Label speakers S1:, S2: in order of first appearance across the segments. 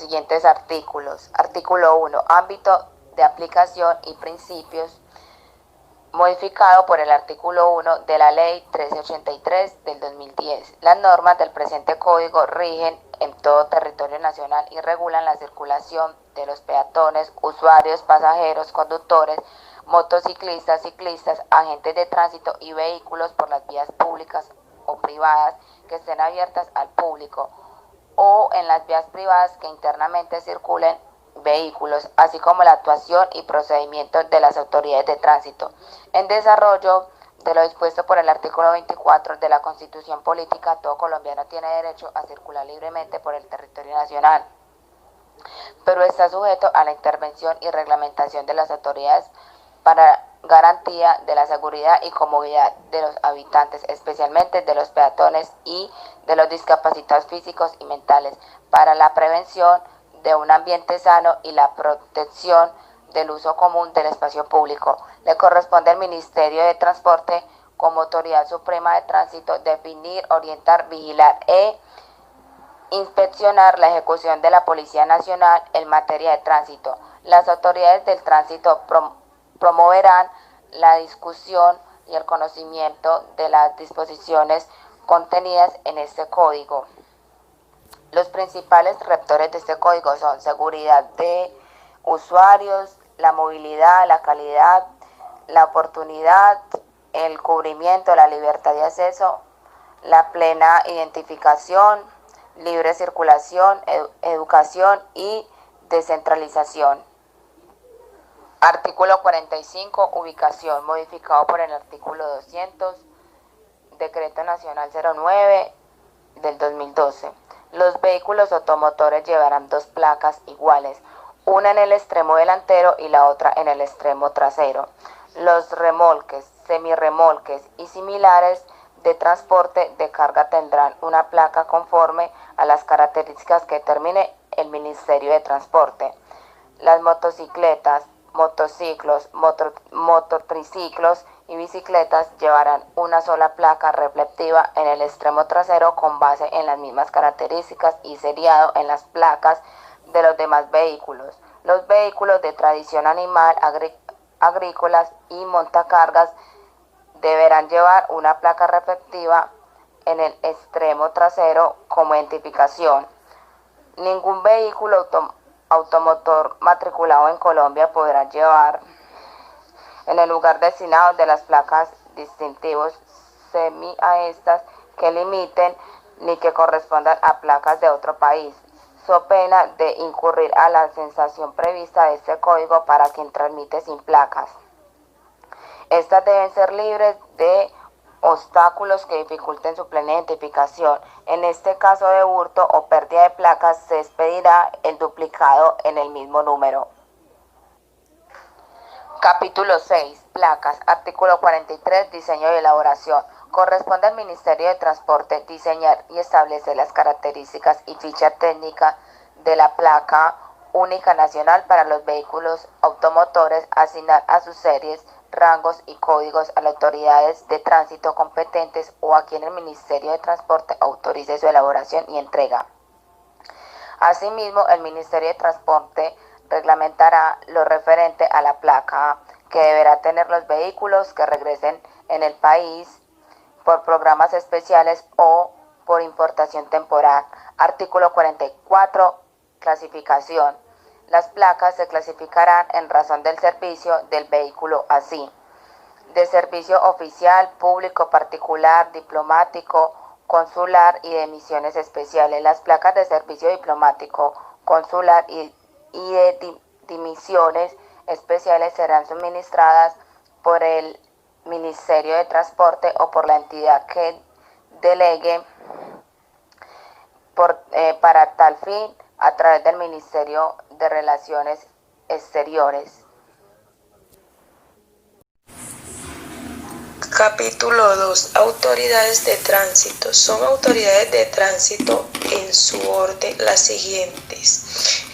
S1: siguientes artículos. Artículo 1. Ámbito de aplicación y principios, modificado por el artículo 1 de la Ley 1383 del 2010. Las normas del presente código rigen en todo territorio nacional y regulan la circulación de los peatones, usuarios, pasajeros, conductores, motociclistas, ciclistas, agentes de tránsito y vehículos por las vías públicas o privadas que estén abiertas al público, o en las vías privadas que internamente circulen vehículos, así como la actuación y procedimientos de las autoridades de tránsito. En desarrollo de lo dispuesto por el artículo 24 de la Constitución Política, todo colombiano tiene derecho a circular libremente por el territorio nacional, pero está sujeto a la intervención y reglamentación de las autoridades para garantía de la seguridad y comodidad de los habitantes, especialmente de los peatones y de los discapacitados físicos y mentales, para la prevención de un ambiente sano y la protección del uso común del espacio público. Le corresponde al Ministerio de Transporte, como Autoridad Suprema de Tránsito, definir, orientar, vigilar e inspeccionar la ejecución de la Policía Nacional en materia de tránsito. Las autoridades del tránsito promoverán la discusión y el conocimiento de las disposiciones contenidas en este código. Los principales rectores de este código son seguridad de usuarios, la movilidad, la calidad, la oportunidad, el cubrimiento, la libertad de acceso, la plena identificación, libre circulación, educación y descentralización. Artículo 45. Ubicación, modificado por el artículo 200, Decreto Nacional 09 del 2012. Los vehículos automotores llevarán dos placas iguales, una en el extremo delantero y la otra en el extremo trasero. Los remolques, semirremolques y similares de transporte de carga tendrán una placa conforme a las características que determine el Ministerio de Transporte. Las motocicletas, motociclos, mototriciclos y bicicletas llevarán una sola placa reflectiva en el extremo trasero con base en las mismas características y seriado en las placas de los demás vehículos. Los vehículos de tradición animal, agrícolas y montacargas deberán llevar una placa reflectiva en el extremo trasero como identificación. Ningún vehículo automotor matriculado en Colombia podrá llevar en el lugar destinado de las placas distintivos semi a estas que limiten ni que correspondan a placas de otro país, so pena de incurrir a la sanción prevista de este código para quien transmite sin placas. Estas deben ser libres de obstáculos que dificulten su plena identificación. En este caso de hurto o pérdida de placas, se expedirá el duplicado en el mismo número. Capítulo 6. Placas. Artículo 43. Diseño y elaboración. Corresponde al Ministerio de Transporte diseñar y establecer las características y ficha técnica de la placa única nacional para los vehículos automotores, asignar a sus series, rangos y códigos a las autoridades de tránsito competentes o a quien el Ministerio de Transporte autorice su elaboración y entrega. Asimismo, el Ministerio de Transporte reglamentará lo referente a la placa que deberá tener los vehículos que regresen en el país por programas especiales o por importación temporal. Artículo 44. Clasificación. Las placas se clasificarán en razón del servicio del vehículo, así: de servicio oficial, público, particular, diplomático, consular y de misiones especiales. Las placas de servicio diplomático, consular y de misiones especiales serán suministradas por el Ministerio de Transporte o por la entidad que delegue para tal fin a través del Ministerio de Relaciones Exteriores.
S2: Capítulo 2. Autoridades de tránsito. Son autoridades de tránsito en su orden las siguientes: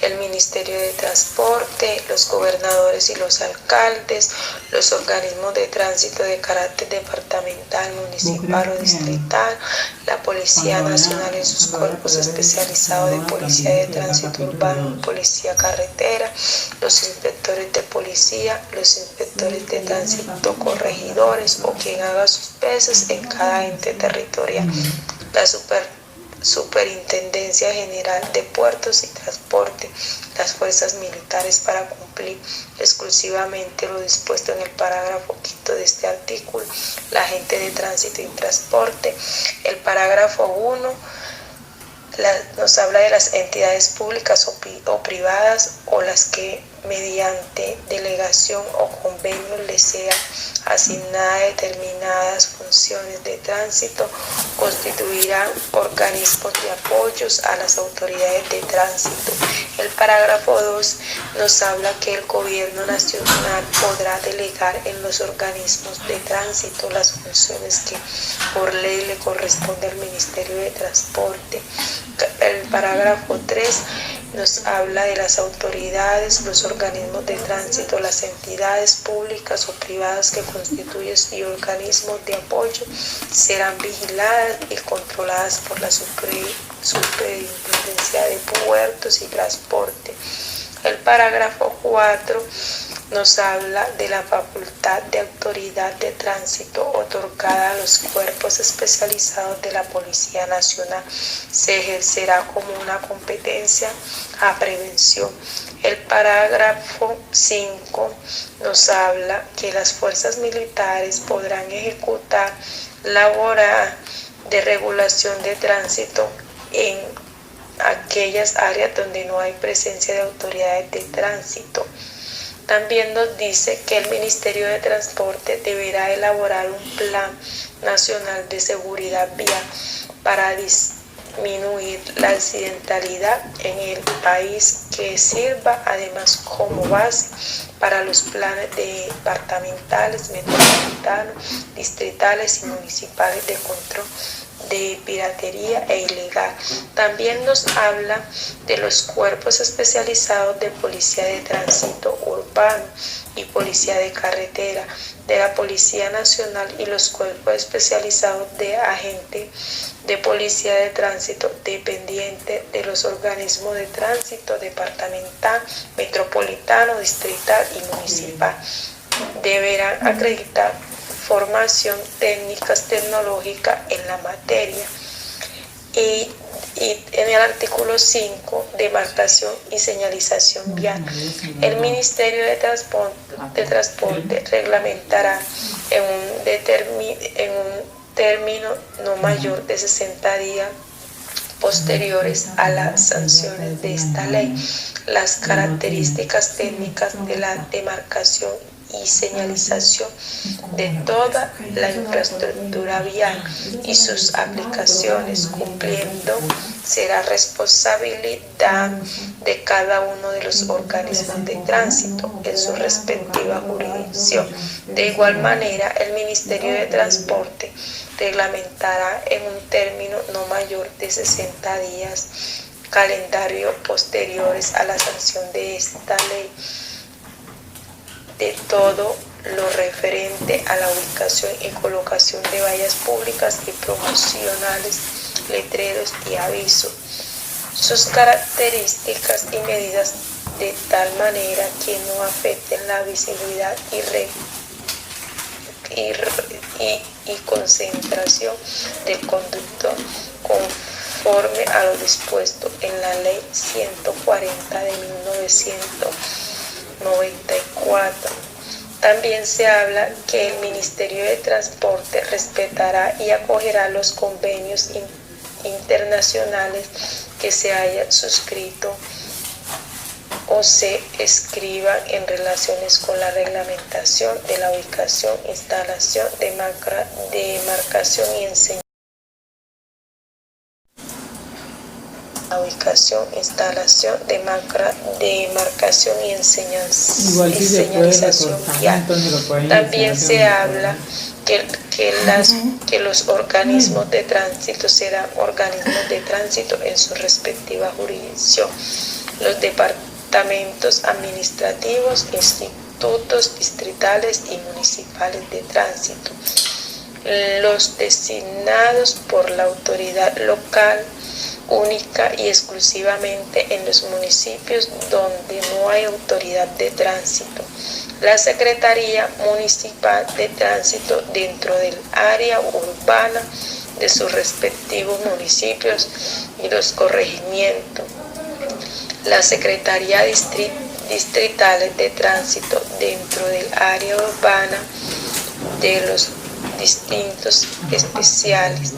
S2: el Ministerio de Transporte, los gobernadores y los alcaldes, los organismos de tránsito de carácter departamental, municipal o distrital, la Policía Nacional en sus cuerpos especializados de Policía de Tránsito Urbano, Policía Carretera, los inspectores de policía, los inspectores de tránsito corregidores o quien haga sus veces en cada ente territorial, la Superintendencia General de Puertos y Transporte, las fuerzas militares para cumplir exclusivamente lo dispuesto en el parágrafo quinto de este artículo, la agente de tránsito y transporte. El parágrafo 1 nos habla de las entidades públicas o privadas o las que mediante delegación o convenio les sea asignadas determinadas funciones de tránsito, constituirán organismos de apoyos a las autoridades de tránsito. El parágrafo 2 nos habla que el gobierno nacional podrá delegar en los organismos de tránsito las funciones que por ley le corresponde al Ministerio de Transporte. El parágrafo 3 nos habla de las autoridades, los organismos de tránsito, las entidades públicas o privadas que constituyen y organismos de apoyo serán vigiladas y controladas por la Superintendencia de Puertos y Transporte. El parágrafo 4 nos habla de la facultad de autoridad de tránsito otorgada a los cuerpos especializados de la Policía Nacional. Se ejercerá como una competencia a prevención. El parágrafo 5 nos habla que las fuerzas militares podrán ejecutar labor de regulación de tránsito en aquellas áreas donde no hay presencia de autoridades de tránsito. También nos dice que el Ministerio de Transporte deberá elaborar un plan nacional de seguridad vial para disminuir la accidentalidad en el país, que sirva además como base para los planes departamentales, metropolitanos, distritales y municipales de control de piratería e ilegal. También nos habla de los cuerpos especializados de Policía de Tránsito Urbano y Policía de Carretera, de la Policía Nacional y los cuerpos especializados de agente de Policía de Tránsito dependiente de los organismos de tránsito departamental, metropolitano, distrital y municipal. Deberán acreditar formación técnicas tecnológica en la materia. Y en el artículo 5, demarcación y señalización vial, el Ministerio de Transporte reglamentará en un término no mayor de 60 días posteriores a las sanciones de esta ley las características técnicas de la demarcación y señalización de toda la infraestructura vial y sus aplicaciones, cumpliendo será responsabilidad de cada uno de los organismos de tránsito en su respectiva jurisdicción. De igual manera, el Ministerio de Transporte reglamentará en un término no mayor de 60 días calendario posteriores a la sanción de esta ley de todo lo referente a la ubicación y colocación de vallas públicas y promocionales, letreros y avisos, sus características y medidas de tal manera que no afecten la visibilidad y concentración del conductor, conforme a lo dispuesto en la Ley 140 de 1994. También se habla que el Ministerio de Transporte respetará y acogerá los convenios internacionales que se hayan suscrito o se escriban en relaciones con la reglamentación de la ubicación, instalación, demarcación y enseñanza. La ubicación, instalación, demarcación y señalización vial. También se habla que que los organismos de tránsito serán organismos de tránsito en su respectiva jurisdicción. Los departamentos administrativos, institutos distritales y municipales de tránsito, los designados por la autoridad local única y exclusivamente en los municipios donde no hay autoridad de tránsito, la Secretaría Municipal de Tránsito dentro del área urbana de sus respectivos municipios y los corregimientos, la Secretaría Distritales de Tránsito dentro del área urbana de los distintos especiales,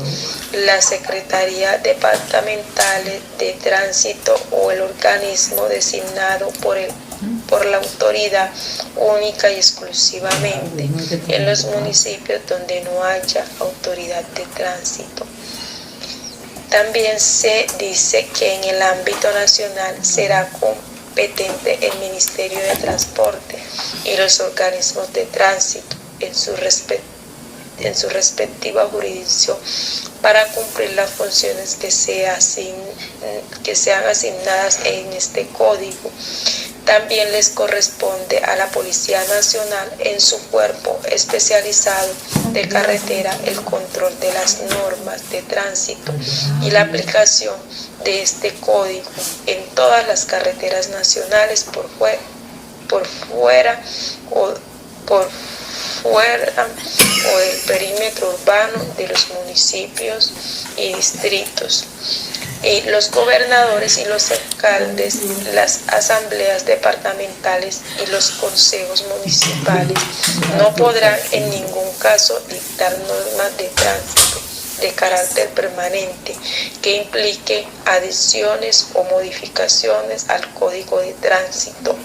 S2: la Secretaría Departamental de Tránsito o el organismo designado por la autoridad única y exclusivamente en los municipios donde no haya autoridad de tránsito. También se dice que en el ámbito nacional será competente el Ministerio de Transporte y los organismos de tránsito en su respectiva jurisdicción para cumplir las funciones que sean asignadas en este código. También les corresponde a la Policía Nacional en su cuerpo especializado de carretera el control de las normas de tránsito y la aplicación de este código en todas las carreteras nacionales por fuera o del perímetro urbano de los municipios y distritos. Los gobernadores y los alcaldes, las asambleas departamentales y los consejos municipales no podrán en ningún caso dictar normas de tránsito de carácter permanente que implique adiciones o modificaciones al Código de Tránsito.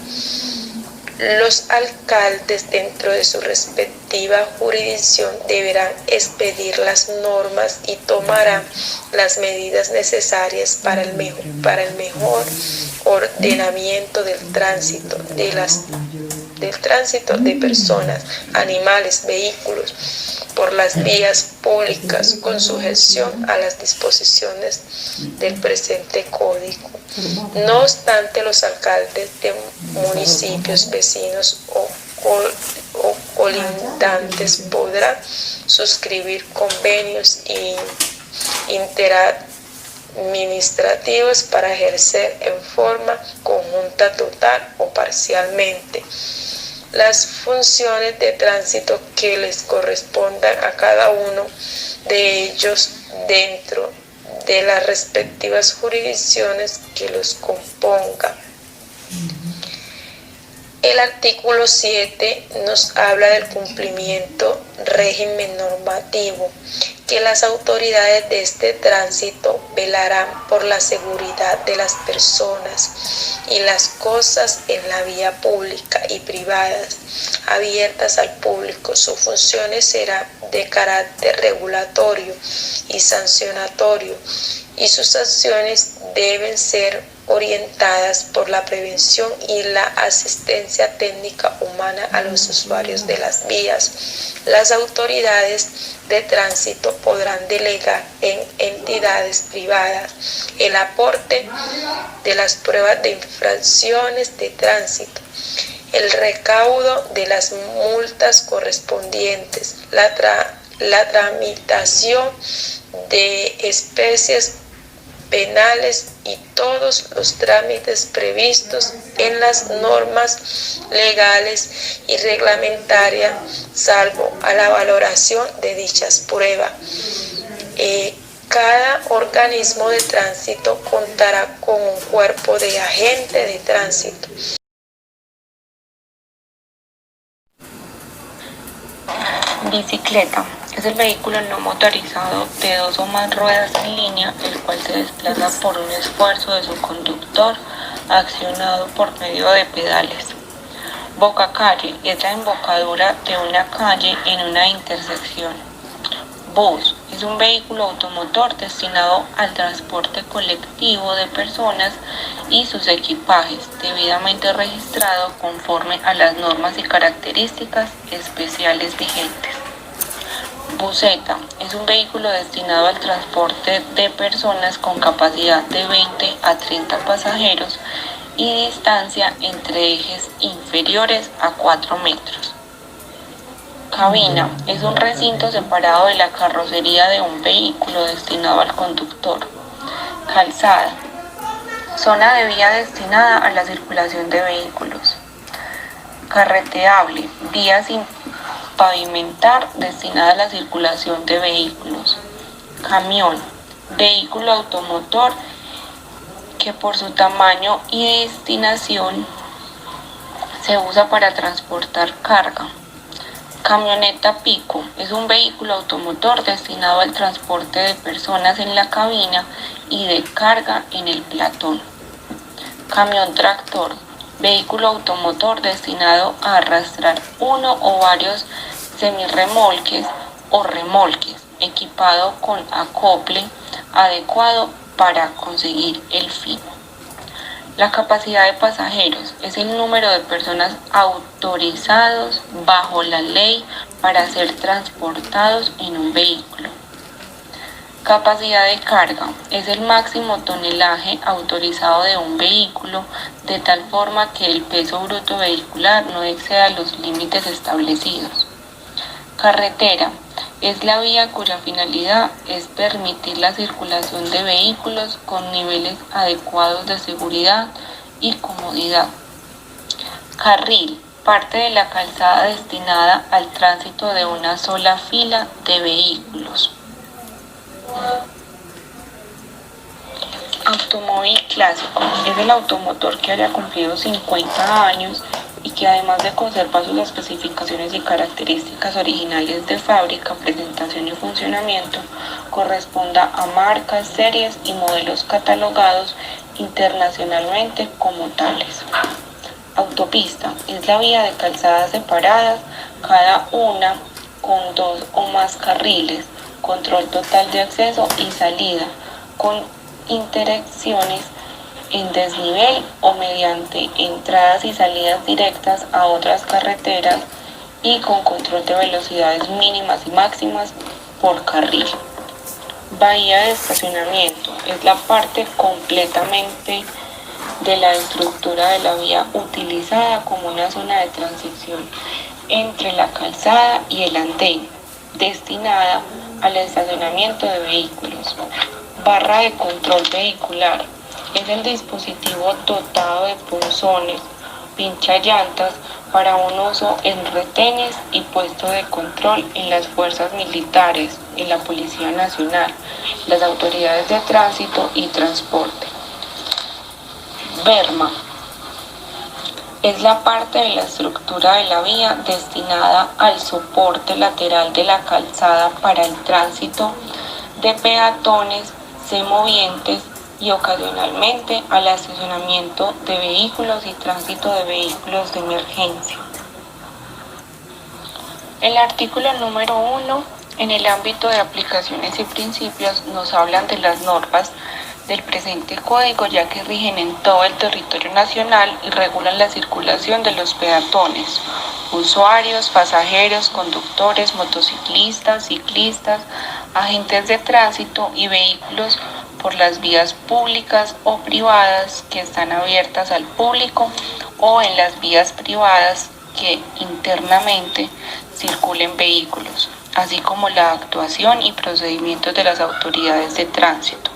S2: Los alcaldes dentro de su respectiva jurisdicción deberán expedir las normas y tomarán las medidas necesarias para el mejor ordenamiento del tránsito de personas, animales, vehículos por las vías públicas con sujeción a las disposiciones del presente código. No obstante, los alcaldes de municipios vecinos o colindantes podrán suscribir convenios interadministrativos para ejercer en forma conjunta, total o parcialmente las funciones de tránsito que les correspondan a cada uno de ellos dentro de las respectivas jurisdicciones que los compongan. El artículo 7 nos habla del cumplimiento régimen normativo, que las autoridades de este tránsito velarán por la seguridad de las personas y las cosas en la vía pública y privadas, abiertas al público. Sus funciones serán de carácter regulatorio y sancionatorio, y sus acciones deben ser orientadas por la prevención y la asistencia técnica humana a los usuarios de las vías. Las autoridades de tránsito podrán delegar en entidades privadas el aporte de las pruebas de infracciones de tránsito, el recaudo de las multas correspondientes, la tramitación de especies penales y todos los trámites previstos en las normas legales y reglamentarias, salvo a la valoración de dichas pruebas. Cada organismo de tránsito contará con un cuerpo de agente de tránsito.
S3: Bicicleta. Es el vehículo no motorizado de 2 o más ruedas en línea, el cual se desplaza por un esfuerzo de su conductor accionado por medio de pedales. Bocacalle es la embocadura de una calle en una intersección. Bus es un vehículo automotor destinado al transporte colectivo de personas y sus equipajes, debidamente registrado conforme a las normas y características especiales vigentes. Buseta es un vehículo destinado al transporte de personas con capacidad de 20 a 30 pasajeros y distancia entre ejes inferiores a 4 metros. Cabina es un recinto separado de la carrocería de un vehículo destinado al conductor. Calzada, zona de vía destinada a la circulación de vehículos. Carreteable, vía sin pavimentar destinada a la circulación de vehículos. Camión, vehículo automotor que por su tamaño y destinación se usa para transportar carga. Camioneta pico es un vehículo automotor destinado al transporte de personas en la cabina y de carga en el platón. Camión tractor, vehículo automotor destinado a arrastrar uno o varios semirremolques o remolques, equipado con acople adecuado para conseguir el fin. La capacidad de pasajeros es el número de personas autorizados bajo la ley para ser transportados en un vehículo. Capacidad de carga es el máximo tonelaje autorizado de un vehículo de tal forma que el peso bruto vehicular no exceda los límites establecidos. Carretera es la vía cuya finalidad es permitir la circulación de vehículos con niveles adecuados de seguridad y comodidad. Carril, parte de la calzada destinada al tránsito de una sola fila de vehículos. Automóvil clásico es el automotor que haya cumplido 50 años y que además de conservar sus especificaciones y características originales de fábrica, presentación y funcionamiento, corresponda a marcas, series y modelos catalogados internacionalmente como tales. Autopista es la vía de calzadas separadas, cada una con 2 o más carriles, control total de acceso y salida, con intersecciones en desnivel o mediante entradas y salidas directas a otras carreteras y con control de velocidades mínimas y máximas por carril. Bahía de estacionamiento es la parte completamente de la estructura de la vía utilizada como una zona de transición entre la calzada y el andén, destinada al estacionamiento de vehículos. Barra de control vehicular es el dispositivo dotado de punzones, pinchallantas para un uso en retenes y puesto de control en las fuerzas militares, en la Policía Nacional, las autoridades de tránsito y transporte. Berma es la parte de la estructura de la vía destinada al soporte lateral de la calzada para el tránsito de peatones, semovientes y ocasionalmente al estacionamiento de vehículos y tránsito de vehículos de emergencia. El artículo número 1, en el ámbito de aplicaciones y principios, nos hablan de las normas del presente código, ya que rigen en todo el territorio nacional y regulan la circulación de los peatones, usuarios, pasajeros, conductores, motociclistas, ciclistas, agentes de tránsito y vehículos por las vías públicas o privadas que están abiertas al público o en las vías privadas que internamente circulen vehículos, así como la actuación y procedimientos de las autoridades de tránsito.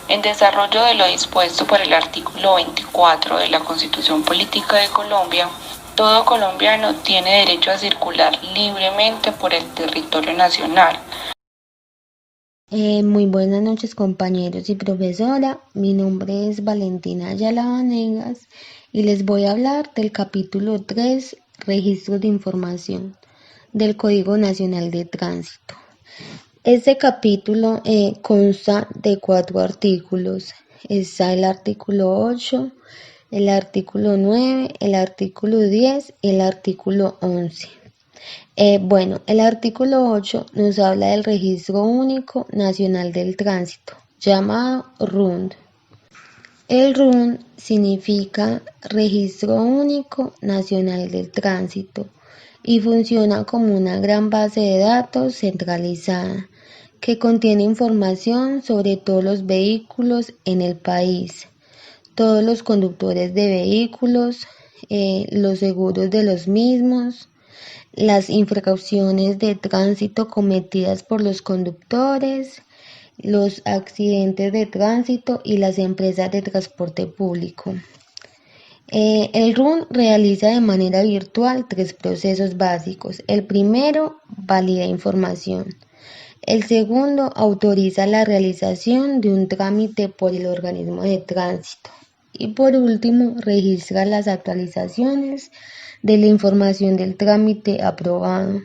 S3: En desarrollo de lo dispuesto por el artículo 24 de la Constitución Política de Colombia, todo colombiano tiene derecho a circular libremente por el territorio nacional.
S4: Muy buenas noches, compañeros y profesora. Mi nombre es Valentina Ayala Vanegas y les voy a hablar del capítulo 3, Registro de Información del Código Nacional de Tránsito. Este capítulo consta de 4 artículos. Está el artículo 8, el artículo 9, el artículo 10 y el artículo 11. El artículo 8 nos habla del Registro Único Nacional del Tránsito, llamado RUND. El RUND significa Registro Único Nacional del Tránsito. y funciona como una gran base de datos centralizada que contiene información sobre todos los vehículos en el país, todos los conductores de vehículos, los seguros de los mismos, las infracciones de tránsito cometidas por los conductores, los accidentes de tránsito y las empresas de transporte público. El RUN realiza de manera virtual 3 procesos básicos. El primero, valida información. El segundo, autoriza la realización de un trámite por el organismo de tránsito. Y por último, registra las actualizaciones de la información del trámite aprobado.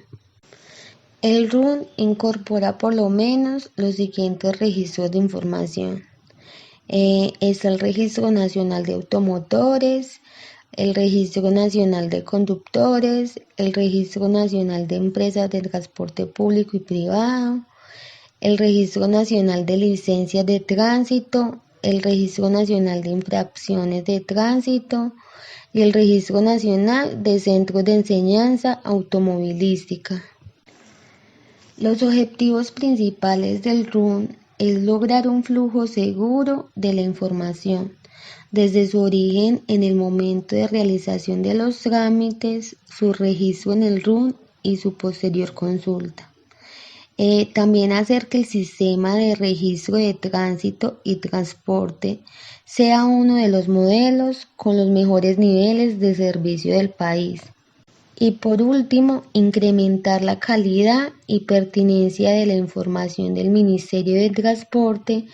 S4: El RUN incorpora por lo menos los siguientes registros de información. Está el Registro Nacional de Automotores, el Registro Nacional de Conductores, el Registro Nacional de Empresas de Transporte Público y Privado, el Registro Nacional de Licencias de Tránsito, el Registro Nacional de Infracciones de Tránsito y el Registro Nacional de Centros de Enseñanza Automovilística. Los objetivos principales del RUN es lograr un flujo seguro de la información, desde su origen en el momento de realización de los trámites, su registro en el RUN y su posterior consulta. También hacer que el sistema de registro de tránsito y transporte sea uno de los modelos con los mejores niveles de servicio del país. Y por último, incrementar la calidad y pertinencia de la información del Ministerio de Transporte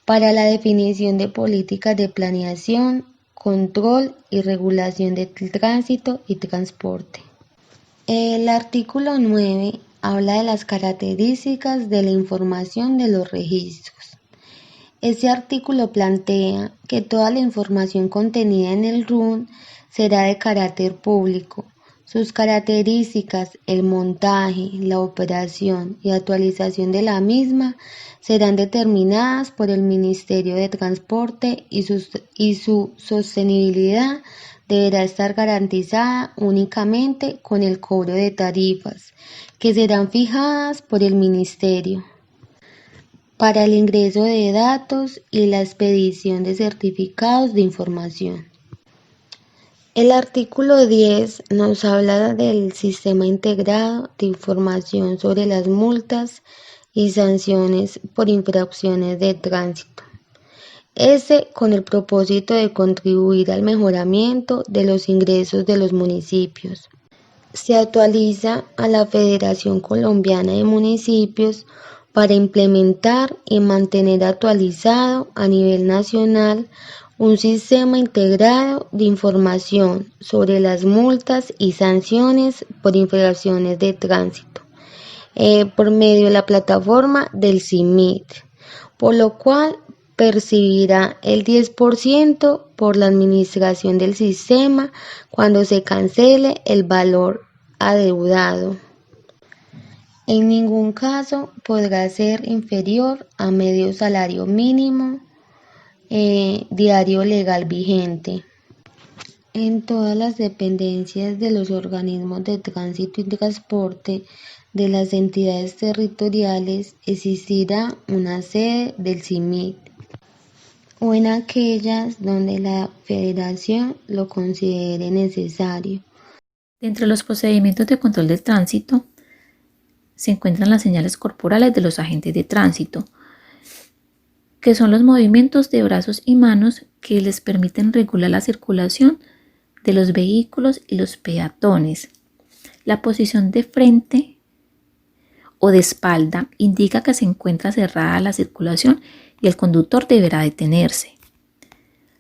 S4: para la definición de políticas de planeación, control y regulación del tránsito y transporte. El artículo 9 habla de las características de la información de los registros. Este artículo plantea que toda la información contenida en el RUN será de carácter público. Sus características, el montaje, la operación y actualización de la misma serán determinadas por el Ministerio de Transporte y su sostenibilidad deberá estar garantizada únicamente con el cobro de tarifas que serán fijadas por el Ministerio para el ingreso de datos y la expedición de certificados de información. El artículo 10 nos habla del sistema integrado de información sobre las multas y sanciones por infracciones de tránsito. Con el propósito de contribuir al mejoramiento de los ingresos de los municipios. Se actualiza a la Federación Colombiana de Municipios para implementar y mantener actualizado a nivel nacional un sistema integrado de información sobre las multas y sanciones por infracciones de tránsito por medio de la plataforma del CIMIT, por lo cual percibirá el 10% por la administración del sistema cuando se cancele el valor adeudado. En ningún caso podrá ser inferior a medio salario mínimo diario legal vigente. En todas las dependencias de los organismos de tránsito y transporte de las entidades territoriales existirá una sede del CIMIT o en aquellas donde la Federación lo considere necesario.
S5: Dentro de los procedimientos de control del tránsito se encuentran las señales corporales de los agentes de tránsito, que son los movimientos de brazos y manos que les permiten regular la circulación de los vehículos y los peatones. La posición de frente o de espalda indica que se encuentra cerrada la circulación y el conductor deberá detenerse.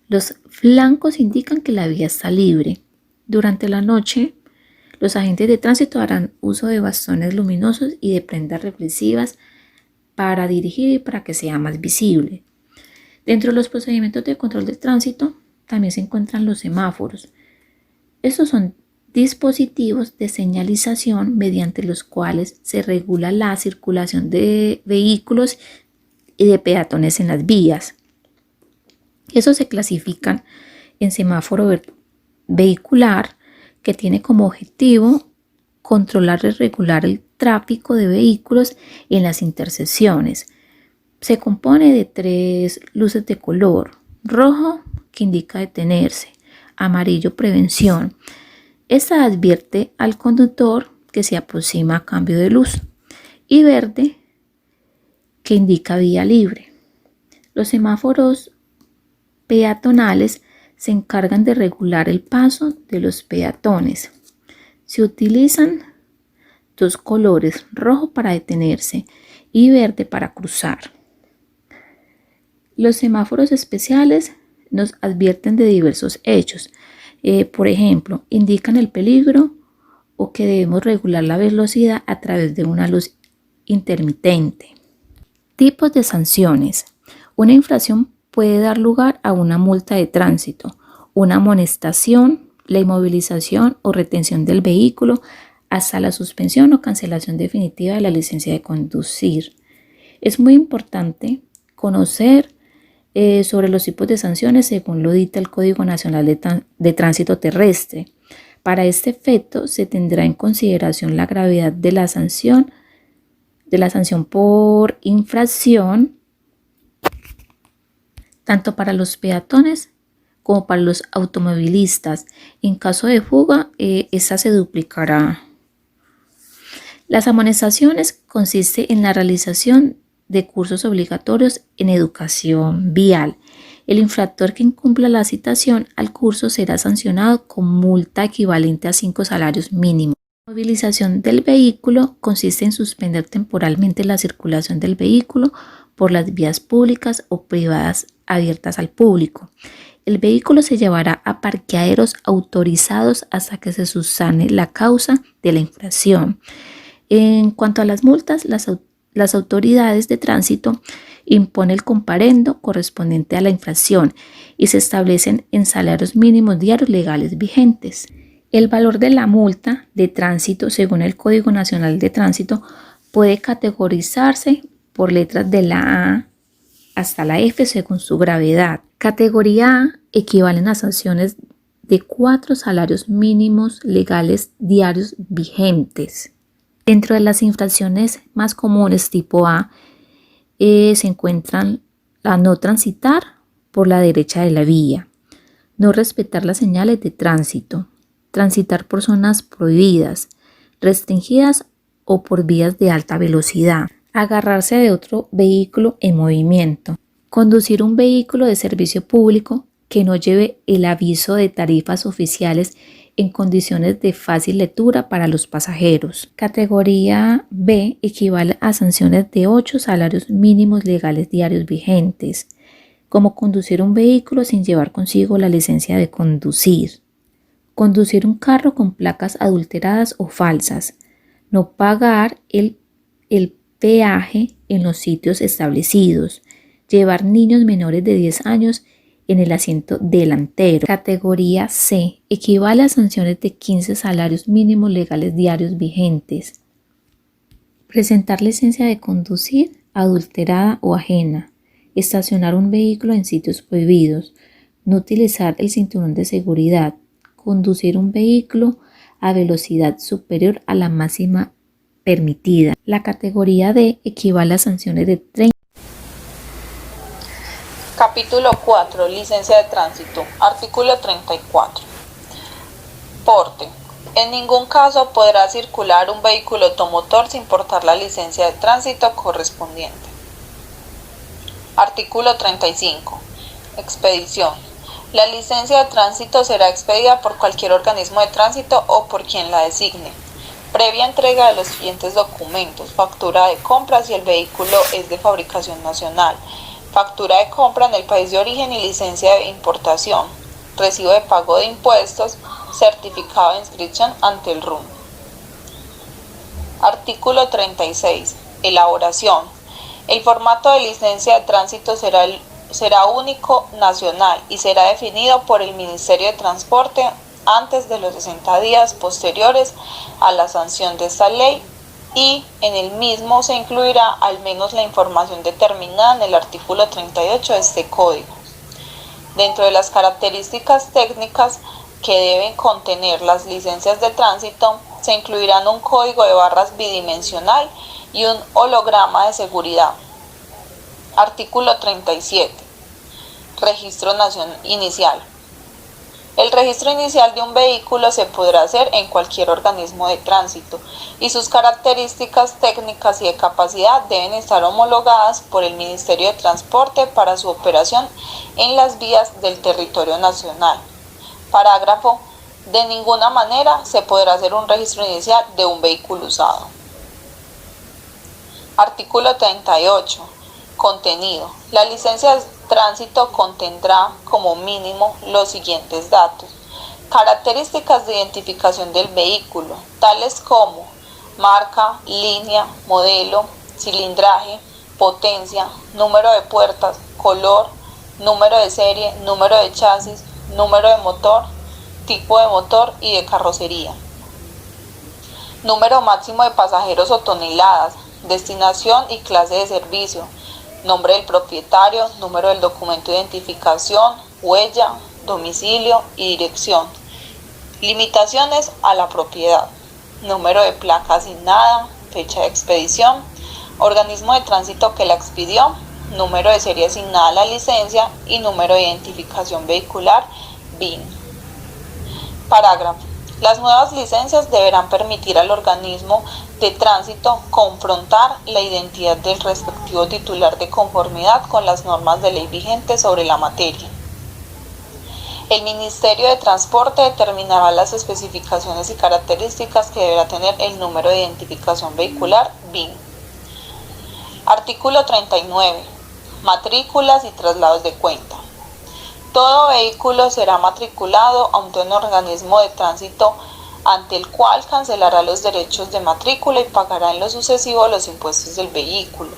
S5: Los flancos indican que la vía está libre. Durante la noche, los agentes de tránsito harán uso de bastones luminosos y de prendas reflexivas para dirigir y para que sea más visible. Dentro de los procedimientos de control del tránsito también se encuentran los semáforos. Estos son dispositivos de señalización mediante los cuales se regula la circulación de vehículos y de peatones en las vías. Estos se clasifican en semáforo vehicular, que tiene como objetivo controlar y regular el tráfico de vehículos en las intersecciones. Se compone de 3 luces de color: rojo, que indica detenerse; amarillo, prevención. Esta advierte al conductor que se aproxima a cambio de luz; y verde, que indica vía libre. Los semáforos peatonales se encargan de regular el paso de los peatones. Se utilizan 2 colores: rojo para detenerse y verde para cruzar. Los semáforos especiales nos advierten de diversos hechos. Por ejemplo, indican el peligro o que debemos regular la velocidad a través de una luz intermitente. Tipos de sanciones. Una infracción puede dar lugar a una multa de tránsito, una amonestación, la inmovilización o retención del vehículo, hasta la suspensión o cancelación definitiva de la licencia de conducir. Es muy importante conocer sobre los tipos de sanciones según lo dicta el Código Nacional de Tránsito Terrestre. Para este efecto se tendrá en consideración la gravedad de la sanción por infracción, tanto para los peatones como para los automovilistas. En caso de fuga, esta se duplicará. Las amonestaciones consisten en la realización de cursos obligatorios en educación vial. El infractor que incumpla la citación al curso será sancionado con multa equivalente a 5 salarios mínimos. La movilización del vehículo consiste en suspender temporalmente la circulación del vehículo por las vías públicas o privadas abiertas al público. El vehículo se llevará a parqueaderos autorizados hasta que se subsane la causa de la infracción. En cuanto a las multas, las autoridades de tránsito imponen el comparendo correspondiente a la infracción y se establecen en salarios mínimos diarios legales vigentes. El valor de la multa de tránsito, según el Código Nacional de Tránsito, puede categorizarse por letras de la A hasta la F según su gravedad. Categoría A equivalen a sanciones de 4 salarios mínimos legales diarios vigentes. Dentro de las infracciones más comunes tipo A se encuentran la no transitar por la derecha de la vía, no respetar las señales de tránsito, transitar por zonas prohibidas, restringidas o por vías de alta velocidad, agarrarse de otro vehículo en movimiento, conducir un vehículo de servicio público que no lleve el aviso de tarifas oficiales en condiciones de fácil lectura para los pasajeros. Categoría B equivale a sanciones de 8 salarios mínimos legales diarios vigentes, como conducir un vehículo sin llevar consigo la licencia de conducir, conducir un carro con placas adulteradas o falsas, no pagar el peaje en los sitios establecidos, llevar niños menores de 10 años en el asiento delantero. Categoría C equivale a sanciones de 15 salarios mínimos legales diarios vigentes. Presentar licencia de conducir adulterada o ajena, estacionar un vehículo en sitios prohibidos, no utilizar el cinturón de seguridad, conducir un vehículo a velocidad superior a la máxima permitida. La categoría D equivale a sanciones de 30.
S2: Capítulo 4. Licencia de tránsito. Artículo 34. Porte. En ningún caso podrá circular un vehículo automotor sin portar la licencia de tránsito correspondiente. Artículo 35. Expedición. La licencia de tránsito será expedida por cualquier organismo de tránsito o por quien la designe, previa entrega de los siguientes documentos: factura de compra si el vehículo es de fabricación nacional, factura de compra en el país de origen y licencia de importación, recibo de pago de impuestos, certificado de inscripción ante el RUN. Artículo 36. Elaboración. El formato de licencia de tránsito será único nacional y será definido por el Ministerio de Transporte antes de los 60 días posteriores a la sanción de esta ley, y en el mismo se incluirá al menos la información determinada en el artículo 38 de este código. Dentro de las características técnicas que deben contener las licencias de tránsito Se incluirán un código de barras bidimensional y un holograma de seguridad. Artículo 37. Registro inicial. El registro inicial de un vehículo se podrá hacer en cualquier organismo de tránsito y sus características técnicas y de capacidad deben estar homologadas por el Ministerio de Transporte para su operación en las vías del territorio nacional. Parágrafo. De ninguna manera se podrá hacer un registro inicial de un vehículo usado. Artículo 38. Contenido. La licencia de tránsito contendrá como mínimo los siguientes datos: características de identificación del vehículo, tales como marca, línea, modelo, cilindraje, potencia, número de puertas, color, número de serie, número de chasis, número de motor, tipo de motor y de carrocería, número máximo de pasajeros o toneladas, destinación y clase de servicio, nombre del propietario, número del documento de identificación, huella, domicilio y dirección, limitaciones a la propiedad, número de placa asignada, fecha de expedición, organismo de tránsito que la expidió, número de serie asignada a la licencia y número de identificación vehicular, BIN. Parágrafo. Las nuevas licencias deberán permitir al organismo de tránsito confrontar la identidad del respectivo titular de conformidad con las normas de ley vigentes sobre la materia. El Ministerio de Transporte determinará las especificaciones y características que deberá tener el número de identificación vehicular BIN. Artículo 39. Matrículas y traslados de cuenta. Todo vehículo será matriculado ante un organismo de tránsito ante el cual cancelará los derechos de matrícula y pagará en lo sucesivo los impuestos del vehículo.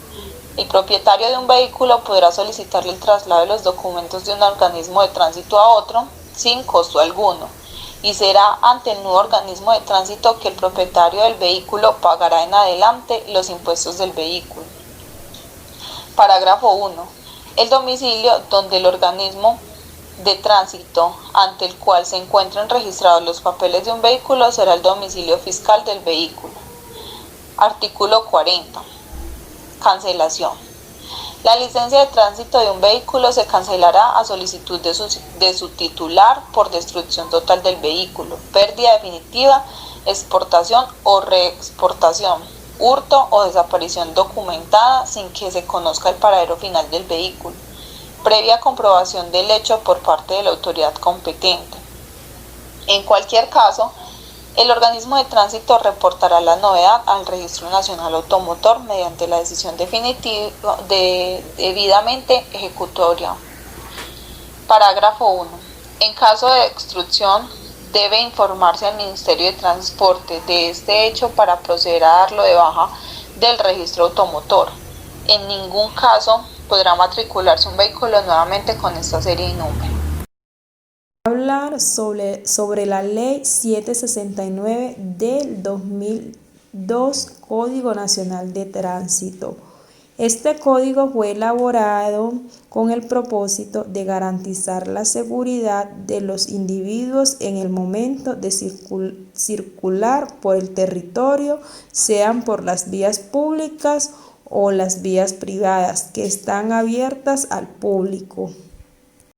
S2: El propietario de un vehículo podrá solicitarle el traslado de los documentos de un organismo de tránsito a otro sin costo alguno, y será ante el nuevo organismo de tránsito que el propietario del vehículo pagará en adelante los impuestos del vehículo. Parágrafo 1. El domicilio donde el organismo de tránsito ante el cual se encuentren registrados los papeles de un vehículo será el domicilio fiscal del vehículo. Artículo 40. Cancelación. La licencia de tránsito de un vehículo se cancelará a solicitud de su titular por destrucción total del vehículo, pérdida definitiva, exportación o reexportación, hurto o desaparición documentada sin que se conozca el paradero final del vehículo, previa comprobación del hecho por parte de la autoridad competente. En cualquier caso, el organismo de tránsito reportará la novedad al Registro Nacional Automotor mediante la decisión definitiva debidamente ejecutoria. Parágrafo 1. En caso de extrusión, debe informarse al Ministerio de Transporte de este hecho para proceder a darlo de baja del registro automotor. En ningún caso podrá matricularse un vehículo nuevamente con esta serie y número.
S6: Hablar sobre la Ley 769 del 2002, Código Nacional de Tránsito. Este código fue elaborado con el propósito de garantizar la seguridad de los individuos en el momento de circular por el territorio, sean por las vías públicas o las vías privadas que están abiertas al público.